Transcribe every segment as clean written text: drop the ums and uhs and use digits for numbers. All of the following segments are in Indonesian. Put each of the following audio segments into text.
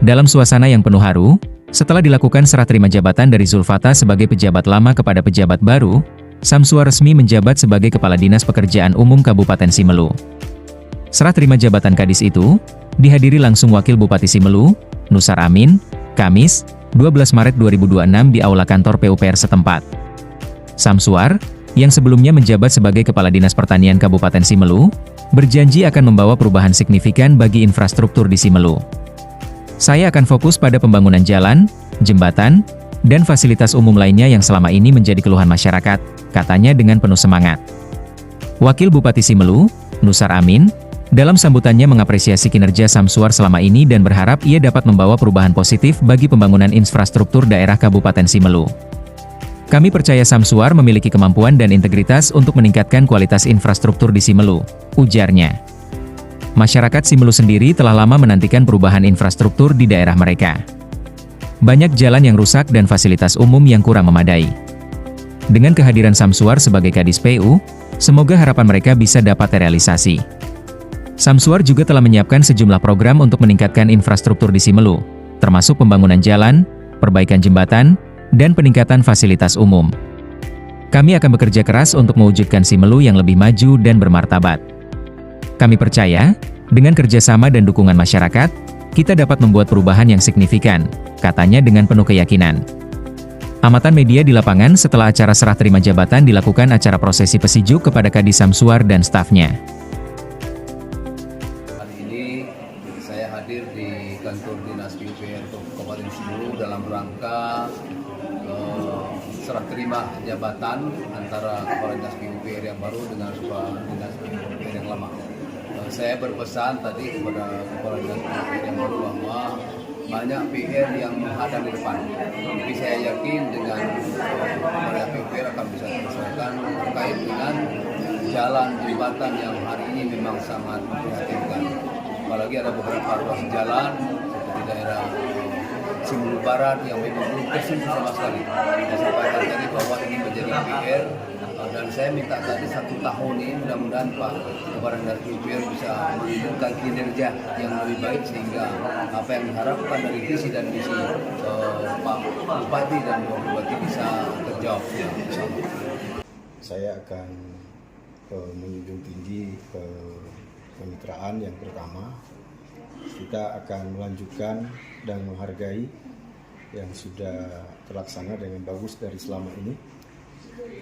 Dalam suasana yang penuh haru, setelah dilakukan serah terima jabatan dari Zulfata sebagai pejabat lama kepada pejabat baru, Samsuar resmi menjabat sebagai Kepala Dinas Pekerjaan Umum Kabupaten Simelu. Serah terima jabatan Kadis itu dihadiri langsung Wakil Bupati Simelu, Nusar Amin, Kamis, 12 Maret 2026 di Aula Kantor PUPR setempat. Samsuar, yang sebelumnya menjabat sebagai Kepala Dinas Pertanian Kabupaten Simelu, berjanji akan membawa perubahan signifikan bagi infrastruktur di Simelu. Saya akan fokus pada pembangunan jalan, jembatan, dan fasilitas umum lainnya yang selama ini menjadi keluhan masyarakat, katanya dengan penuh semangat. Wakil Bupati Simelu, Nusar Amin, dalam sambutannya mengapresiasi kinerja Samsuar selama ini dan berharap ia dapat membawa perubahan positif bagi pembangunan infrastruktur daerah Kabupaten Simelu. Kami percaya Samsuar memiliki kemampuan dan integritas untuk meningkatkan kualitas infrastruktur di Simelu, ujarnya. Masyarakat Simelu sendiri telah lama menantikan perubahan infrastruktur di daerah mereka. Banyak jalan yang rusak dan fasilitas umum yang kurang memadai. Dengan kehadiran Samsuar sebagai Kadis PU, semoga harapan mereka bisa dapat terrealisasi. Samsuar juga telah menyiapkan sejumlah program untuk meningkatkan infrastruktur di Simelu, termasuk pembangunan jalan, perbaikan jembatan, dan peningkatan fasilitas umum. Kami akan bekerja keras untuk mewujudkan Simelu yang lebih maju dan bermartabat. Kami percaya, dengan kerjasama dan dukungan masyarakat, kita dapat membuat perubahan yang signifikan, katanya dengan penuh keyakinan. Amatan media di lapangan setelah acara serah terima jabatan dilakukan acara prosesi pesijuk kepada Kadis Samsuar dan stafnya. Hari ini saya hadir di kantor Dinas PUPR Kabupaten Simelu dalam rangka serah terima jabatan antara Kepala Dinas PUPR yang baru dengan Kepala Dinas PUPR yang lama. Saya berpesan tadi kepada Kepala Dinas PUPR yang baru bahwa banyak PR yang menghadang di depan. Tapi saya yakin dengan Kepala PUPR akan bisa diselesaikan terkait dengan jalan jembatan yang hari ini memang sangat memprihatinkan. Apalagi ada beberapa ruas jalan seperti daerah Simelu Barat yang memang belum tersentuh sama sekali. Saya sampaikan tadi bahwa ini menjadi PR dan saya minta tadi 1 tahun ini mudah-mudahan Pak Kepala Dinas PUPR bisa menunjukkan kinerja yang lebih baik sehingga apa yang diharapkan dari visi dan misi Pak Bupati dan Pak Bupati bisa terjawab. Saya akan menjunjung tinggi kemitraan yang pertama. Kita akan melanjutkan dan menghargai yang sudah terlaksana dengan bagus dari selama ini,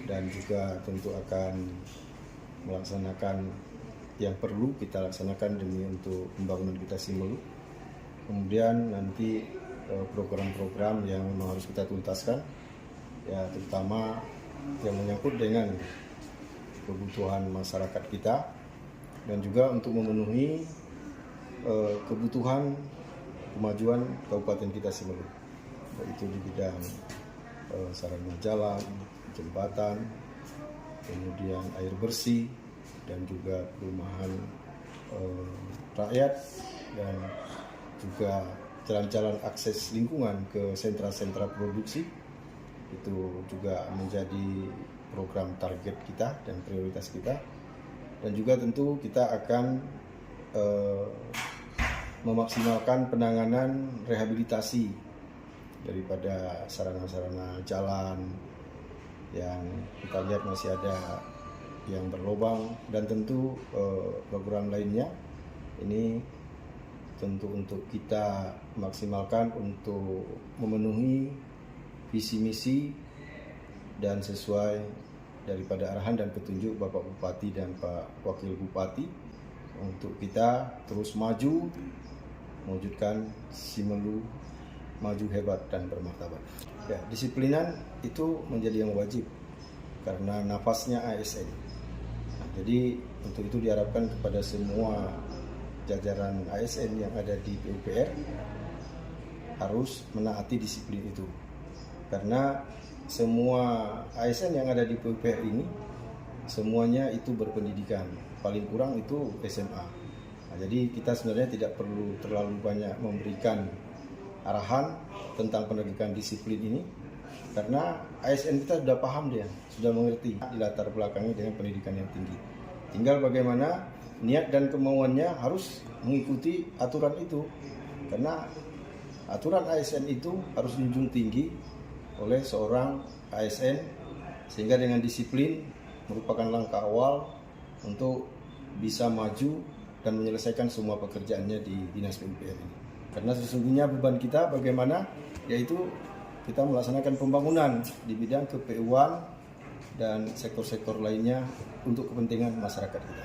dan juga tentu akan melaksanakan yang perlu kita laksanakan demi untuk pembangunan kita Simelu. Kemudian nanti program-program yang memang harus kita tuntaskan, ya terutama yang menyangkut dengan kebutuhan masyarakat kita dan juga untuk memenuhi kebutuhan kemajuan kabupaten kita Simelu, yaitu di bidang sarana jalan, jembatan, kemudian air bersih, dan juga perumahan rakyat, dan juga jalan-jalan akses lingkungan ke sentra-sentra produksi. Itu juga menjadi program target kita dan prioritas kita. Dan juga tentu kita akan memaksimalkan penanganan rehabilitasi daripada sarana-sarana jalan yang kita lihat masih ada yang berlubang, dan tentu program lainnya ini tentu untuk kita maksimalkan untuk memenuhi visi misi dan sesuai daripada arahan dan petunjuk Bapak Bupati dan Pak Wakil Bupati untuk kita terus maju mewujudkan Simelu maju, hebat, dan bermartabat. Ya, disiplinan itu menjadi yang wajib karena nafasnya ASN. Jadi untuk itu diharapkan kepada semua jajaran ASN yang ada di PUPR harus menaati disiplin itu. Karena semua ASN yang ada di PUPR ini semuanya itu berpendidikan, paling kurang itu SMA. Nah, jadi kita sebenarnya tidak perlu terlalu banyak memberikan arahan tentang penegakan disiplin ini, karena ASN kita sudah paham, dia sudah mengerti, dilatar belakangi dengan pendidikan yang tinggi. Tinggal bagaimana niat dan kemauannya harus mengikuti aturan itu, karena aturan ASN itu harus dijunjung tinggi oleh seorang ASN, sehingga dengan disiplin merupakan langkah awal untuk bisa maju dan menyelesaikan semua pekerjaannya di Dinas PUPR ini. Karena sesungguhnya beban kita bagaimana, yaitu kita melaksanakan pembangunan di bidang KPU-an dan sektor-sektor lainnya untuk kepentingan masyarakat kita.